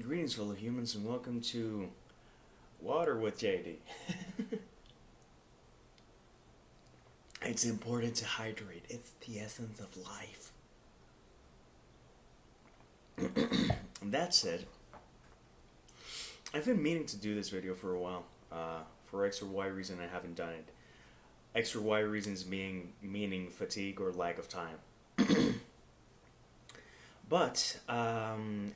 Greetings, fellow humans, and welcome to Water with JD. It's important to hydrate. It's the essence of life. That said, I've been meaning to do this video for a while. For X or Y reason, I haven't done it. X or Y reasons meaning fatigue or lack of time. But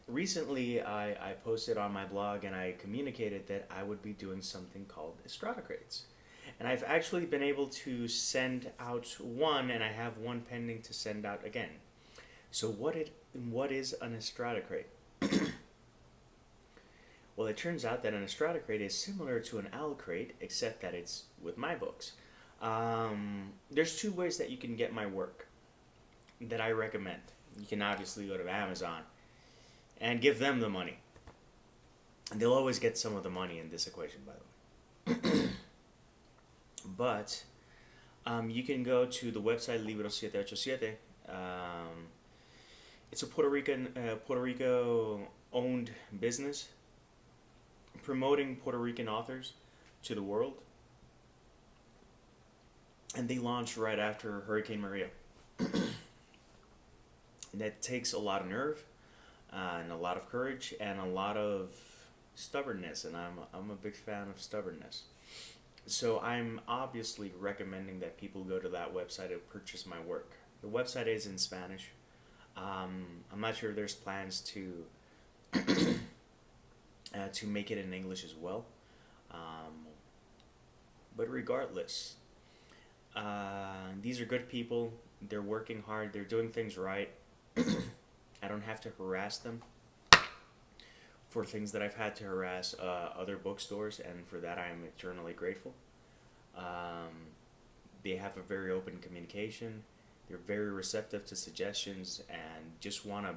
recently I posted on my blog and I communicated that I would be doing something called Estrada Crates. And I've actually been able to send out one, and I have one pending to send out again. So what is an Estrada Crate? Well, it turns out that an Estrada Crate is similar to an owl crate, except that it's with my books. There's two ways that you can get my work that I recommend. You can obviously go to Amazon and give them the money. And they'll always get some of the money in this equation, by the way. But you can go to the website Libro787. It's a Puerto Rico owned business promoting Puerto Rican authors to the world. And they launched right after Hurricane Maria. That takes a lot of nerve, and a lot of courage, and a lot of stubbornness, and I'm a big fan of stubbornness. So I'm obviously recommending that people go to that website and purchase my work. The website is in Spanish. I'm not sure if there's plans to to make it in English as well. But regardless, these are good people. They're working hard. They're doing things right. I don't have to harass them for things that I've had to harass other bookstores, and for that I am eternally grateful. They have a very open communication. They're very receptive to suggestions and just want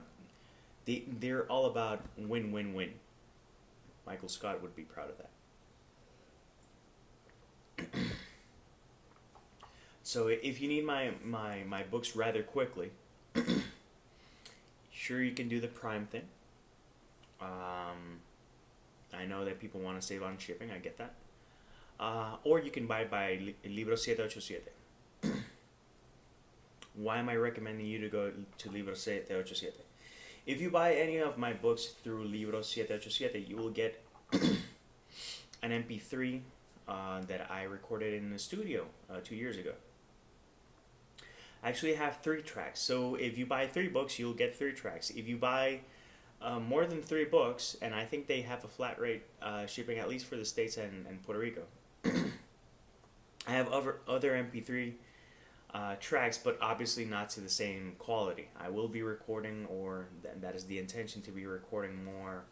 to... They're all about win-win-win. Michael Scott would be proud of that. So if you need my books rather quickly, sure, you can do the Prime thing. I know that people want to save on shipping. I get that. Or you can buy it by Libro787. Why am I recommending you to go to Libro787? If you buy any of my books through Libro787, you will get an MP3 that I recorded in the studio 2 years ago. I actually have 3 tracks. So if you buy 3 books, you'll get 3 tracks. If you buy more than 3 books, and I think they have a flat rate shipping, at least for the States and Puerto Rico. I have other MP3 tracks, but obviously not to the same quality. I will be recording, or that is the intention, to be recording more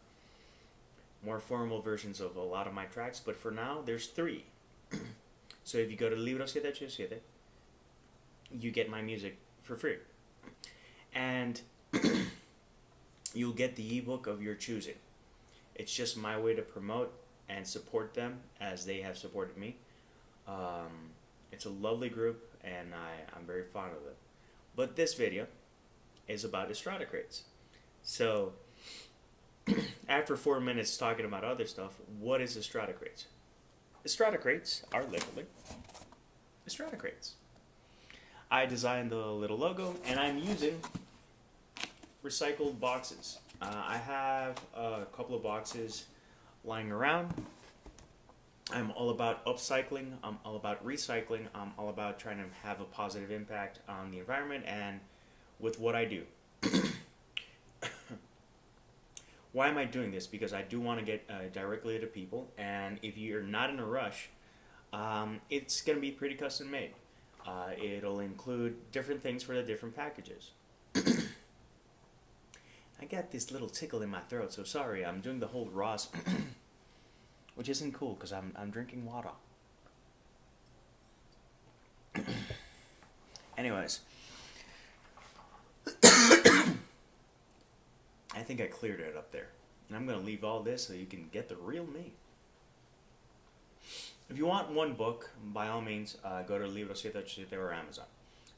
formal versions of a lot of my tracks. But for now, there's 3. So if you go to Libro787, you get my music for free. And you'll get the ebook of your choosing. It's just my way to promote and support them as they have supported me. It's a lovely group, and I'm very fond of it. But this video is about Estrada Crates. So, after 4 minutes talking about other stuff, what is Estrada Crates? Estrada Crates are literally Estrada Crates. I designed the little logo, and I'm using recycled boxes. I have a couple of boxes lying around. I'm all about upcycling. I'm all about recycling. I'm all about trying to have a positive impact on the environment and with what I do. Why am I doing this? Because I do want to get directly to people, and if you're not in a rush, it's going to be pretty custom made. It'll include different things for the different packages. I got this little tickle in my throat, so sorry. I'm doing the whole Ross, which isn't cool because I'm drinking water. Anyways, I think I cleared it up there, and I'm gonna leave all this so you can get the real me. If you want one book, by all means, go to Libro787 or Amazon.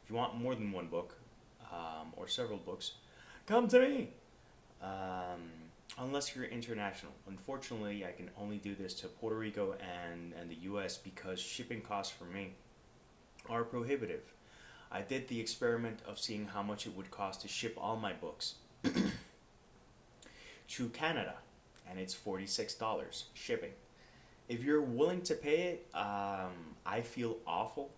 If you want more than one book, or several books, come to me. unless you're international. Unfortunately, I can only do this to Puerto Rico and the US because shipping costs for me are prohibitive. I did the experiment of seeing how much it would cost to ship all my books to Canada, and it's $46 shipping. If you're willing to pay it, I feel awful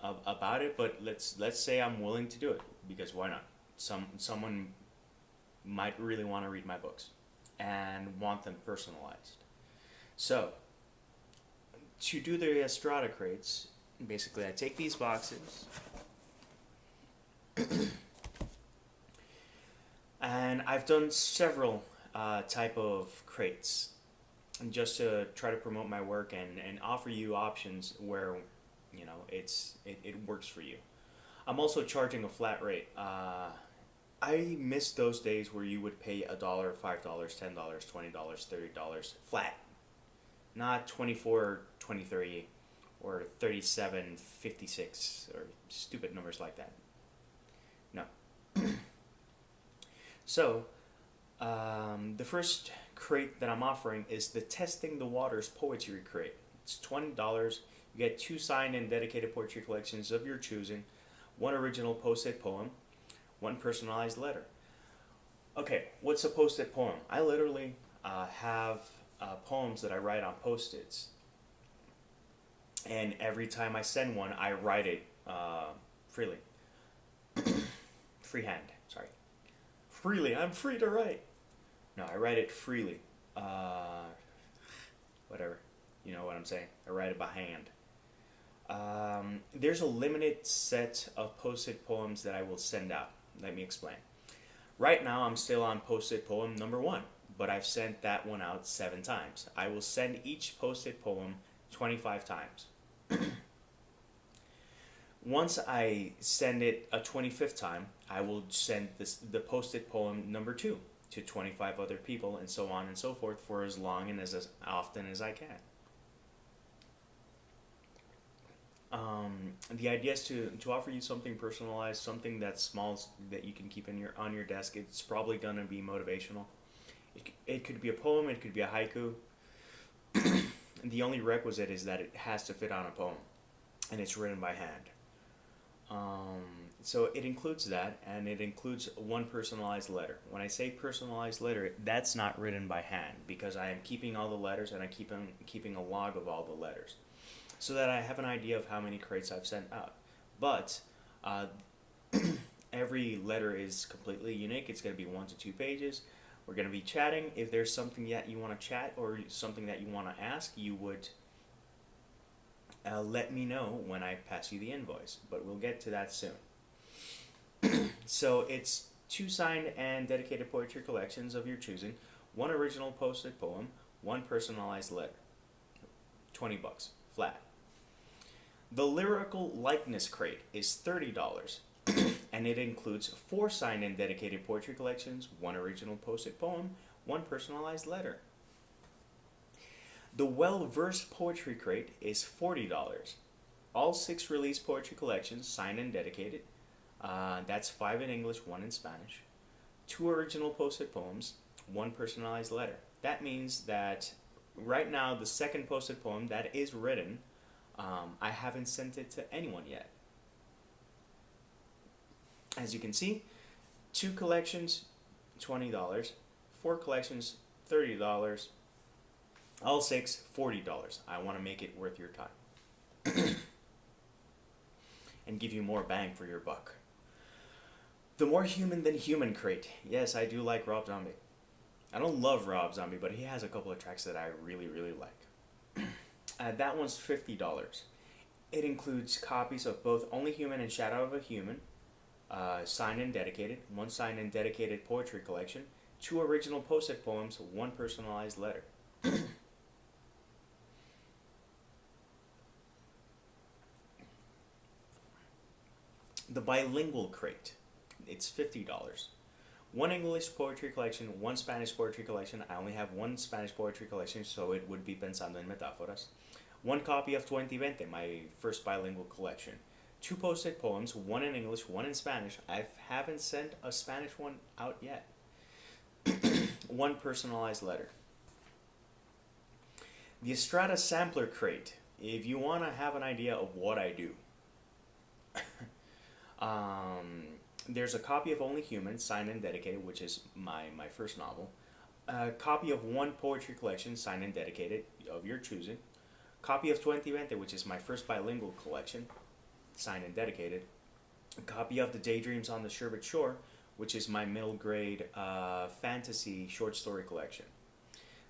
about it, but let's say I'm willing to do it, because why not? Someone might really want to read my books and want them personalized. So, to do the Estrada Crates, basically I take these boxes and I've done several type of crates just to try to promote my work and offer you options where it works for you. I'm also charging a flat rate. I miss those days where you would pay $1, $5, $10, $20, $30 flat, not 24, 20, 30, or 37, 56, or stupid numbers like that. No. So, the first crate that I'm offering is the Testing the Waters Poetry Crate. It's $20. You get 2 signed and dedicated poetry collections of your choosing, 1 original post-it poem, 1 personalized letter. Okay, what's a post-it poem? I literally have poems that I write on post-its. And every time I send one, I write it freely. Freehand, sorry. Freely, I'm free to write. No, I write it freely. Whatever, you know what I'm saying. I write it by hand. There's a limited set of post-it poems that I will send out. Let me explain. Right now, I'm still on post-it poem number 1, but I've sent that one out 7 times. I will send each post-it poem 25 times. Once I send it a 25th time, I will send the post-it poem number 2 to 25 other people, and so on and so forth, for as long and as often as I can. The idea is to offer you something personalized, something that's small that you can keep on your desk. It's probably gonna be motivational. It could be a poem. It could be a haiku. The only requisite is that it has to fit on a poem, and it's written by hand. So it includes that, and it includes 1 personalized letter. When I say personalized letter, that's not written by hand, because I am keeping all the letters, and I keeping a log of all the letters, so that I have an idea of how many crates I've sent out. But every letter is completely unique. It's going to be 1 to 2 pages. We're going to be chatting. If there's something that you want to chat or something that you want to ask, you would let me know when I pass you the invoice. But we'll get to that soon. So it's 2 signed and dedicated poetry collections of your choosing, 1 original post-it poem, 1 personalized letter. $20 flat. The Lyrical Likeness Crate is $30, and it includes 4 signed and dedicated poetry collections, 1 original post-it poem, 1 personalized letter. The Well-Versed Poetry Crate is $40. All 6 released poetry collections, signed and dedicated. That's 5 in English, 1 in Spanish. 2 original post-it poems, 1 personalized letter. That means that right now, the second post-it poem that is written, I haven't sent it to anyone yet. As you can see, 2 collections, $20. 4 collections, $30. All 6, $40. I want to make it worth your time. And give you more bang for your buck. The More Human Than Human Crate. Yes, I do like Rob Zombie. I don't love Rob Zombie, but he has a couple of tracks that I really, really like. That one's $50. It includes copies of both Only Human and Shadow of a Human, signed and dedicated, 1 signed and dedicated poetry collection, 2 original post-it poems, 1 personalized letter. The Bilingual Crate. It's $50. 1 English poetry collection, 1 Spanish poetry collection. I only have 1 Spanish poetry collection, so it would be Pensando en Metáforas. 1 copy of 2020, my first bilingual collection. 2 post-it poems, 1 in English, 1 in Spanish. I haven't sent a Spanish one out yet. one personalized letter. The Estrada Sampler Crate. If you want to have an idea of what I do, there's a copy of Only Human, signed and dedicated, which is my first novel. A copy of one poetry collection, signed and dedicated, of your choosing. Copy of 2020, which is my first bilingual collection, signed and dedicated. A copy of The Daydreams on the Sherbet Shore, which is my middle grade fantasy short story collection,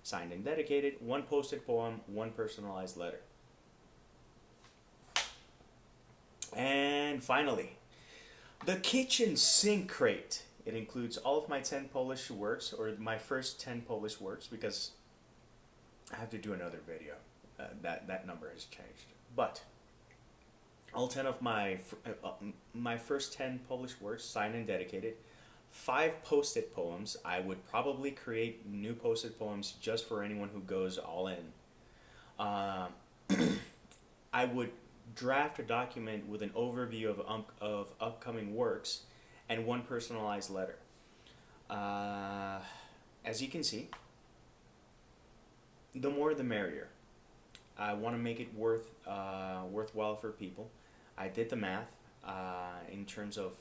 signed and dedicated. One posted poem, one personalized letter. And finally, the Kitchen Sink Crate. It includes all of my 10 Polish works, or my first 10 Polish works, because I have to do another video. That number has changed. But all 10 of my first 10 Polish works, signed and dedicated. 5 posted poems. I would probably create new posted poems just for anyone who goes all in. I would draft a document with an overview of upcoming works and one personalized letter. As you can see, the more the merrier. I want to make it worthwhile for people. I did the math in terms of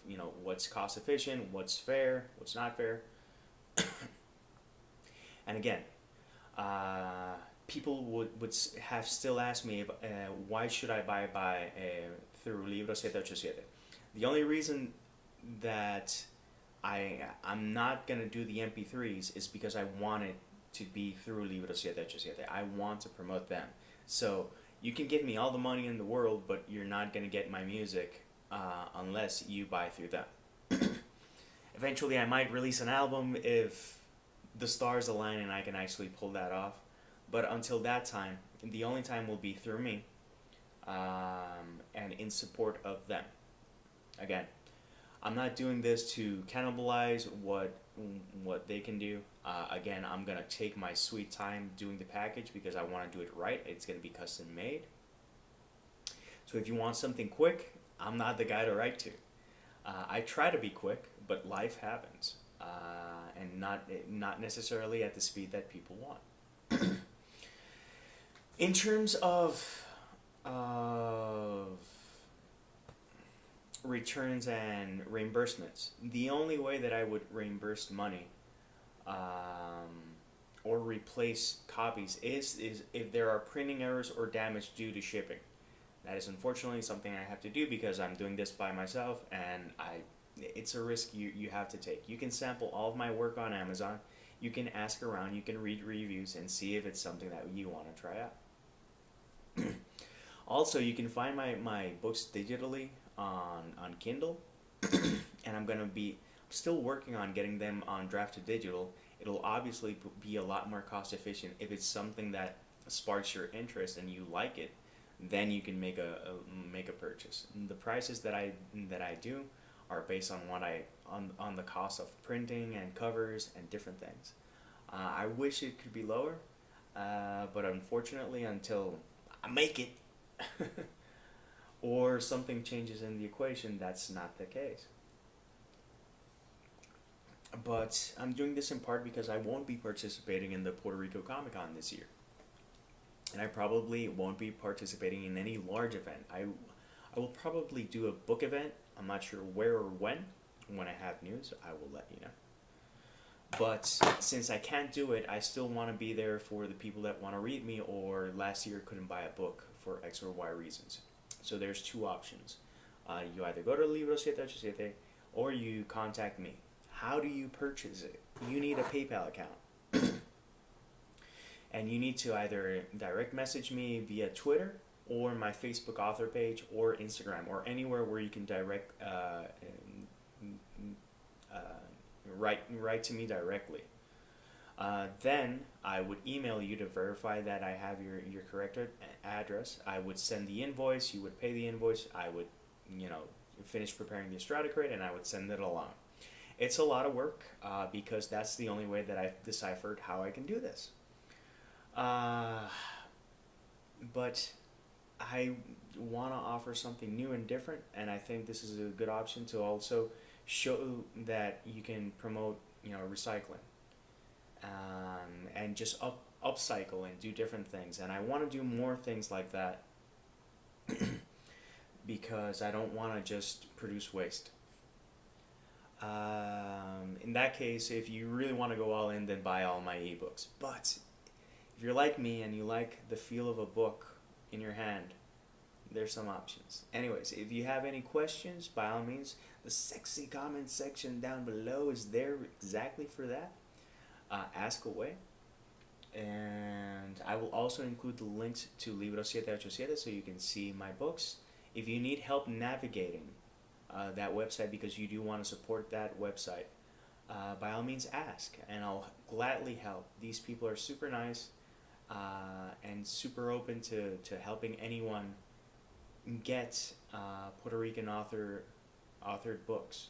what's cost efficient, what's fair, what's not fair. And again, people would have still asked me if, why should I buy through Libro 787. The only reason that I'm not gonna do the MP3s is because I want it to be through Libro 787. I want to promote them. So you can give me all the money in the world, but you're not gonna get my music unless you buy through them. Eventually, I might release an album if the stars align and I can actually pull that off. But until that time, the only time will be through me, and in support of them. Again, I'm not doing this to cannibalize what they can do. Again, I'm gonna take my sweet time doing the package because I want to do it right. It's gonna be custom made. So if you want something quick, I'm not the guy to write to. I try to be quick, but life happens, and not necessarily at the speed that people want. In terms of returns and reimbursements, the only way that I would reimburse money or replace copies is if there are printing errors or damage due to shipping. That is unfortunately something I have to do because I'm doing this by myself, and it's a risk you have to take. You can sample all of my work on Amazon. You can ask around, you can read reviews and see if it's something that you want to try out. Also, you can find my books digitally on Kindle, and I'm still working on getting them on draft to digital. It'll obviously be a lot more cost efficient if it's something that sparks your interest and you like it. Then you can make a purchase. And the prices that I do are based on on the cost of printing and covers and different things. I wish it could be lower, but unfortunately, until I make it or something changes in the equation, that's not the case. But I'm doing this in part because I won't be participating in the Puerto Rico Comic Con this year. And I probably won't be participating in any large event. I will probably do a book event. I'm not sure where or when. When I have news, I will let you know. But since I can't do it, I still want to be there for the people that want to read me or last year couldn't buy a book for X or Y reasons. So there's 2 options. You either go to Libro 787 or you contact me. How do you purchase it? You need a PayPal account. And you need to either direct message me via Twitter or my Facebook author page or Instagram or anywhere where you can direct write to me directly. Then I would email you to verify that I have your correct address. I would send the invoice. You would pay the invoice. I would, finish preparing the Estrada Crate, and I would send it along. It's a lot of work because that's the only way that I've deciphered how I can do this. But I want to offer something new and different, and I think this is a good option to also show that you can promote, recycling. and just upcycle and do different things. And I want to do more things like that because I don't want to just produce waste. In that case, if you really want to go all in, then buy all my ebooks. But if you're like me and you like the feel of a book in your hand, there's some options. Anyways, if you have any questions, by all means, the sexy comment section down below is there exactly for that. Ask away. And I will also include the links to Libro 787 so you can see my books. If you need help navigating that website because you do want to support that website, by all means ask, and I'll gladly help. These people are super nice and super open to helping anyone get Puerto Rican authored books.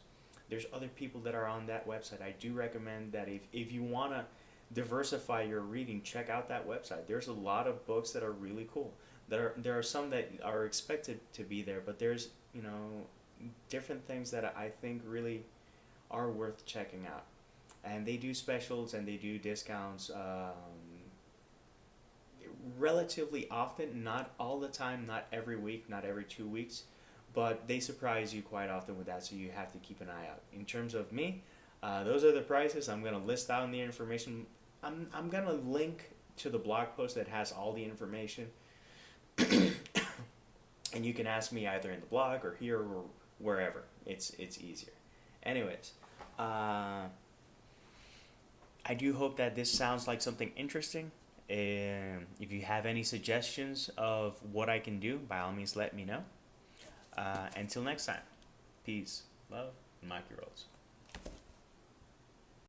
There's other people that are on that website. I do recommend that if you want to diversify your reading, check out that website. There's a lot of books that are really cool. There are some that are expected to be there, but there's, you know, different things that I think really are worth checking out. And they do specials and they do discounts relatively often, not all the time, not every week, not every 2 weeks, but they surprise you quite often with that, so you have to keep an eye out. In terms of me, those are the prices. I'm going to list out the information. I'm going to link to the blog post that has all the information. And you can ask me either in the blog or here or wherever. It's easier. Anyways, I do hope that this sounds like something interesting. If you have any suggestions of what I can do, by all means let me know. Until next time, peace, love, and maki rolls.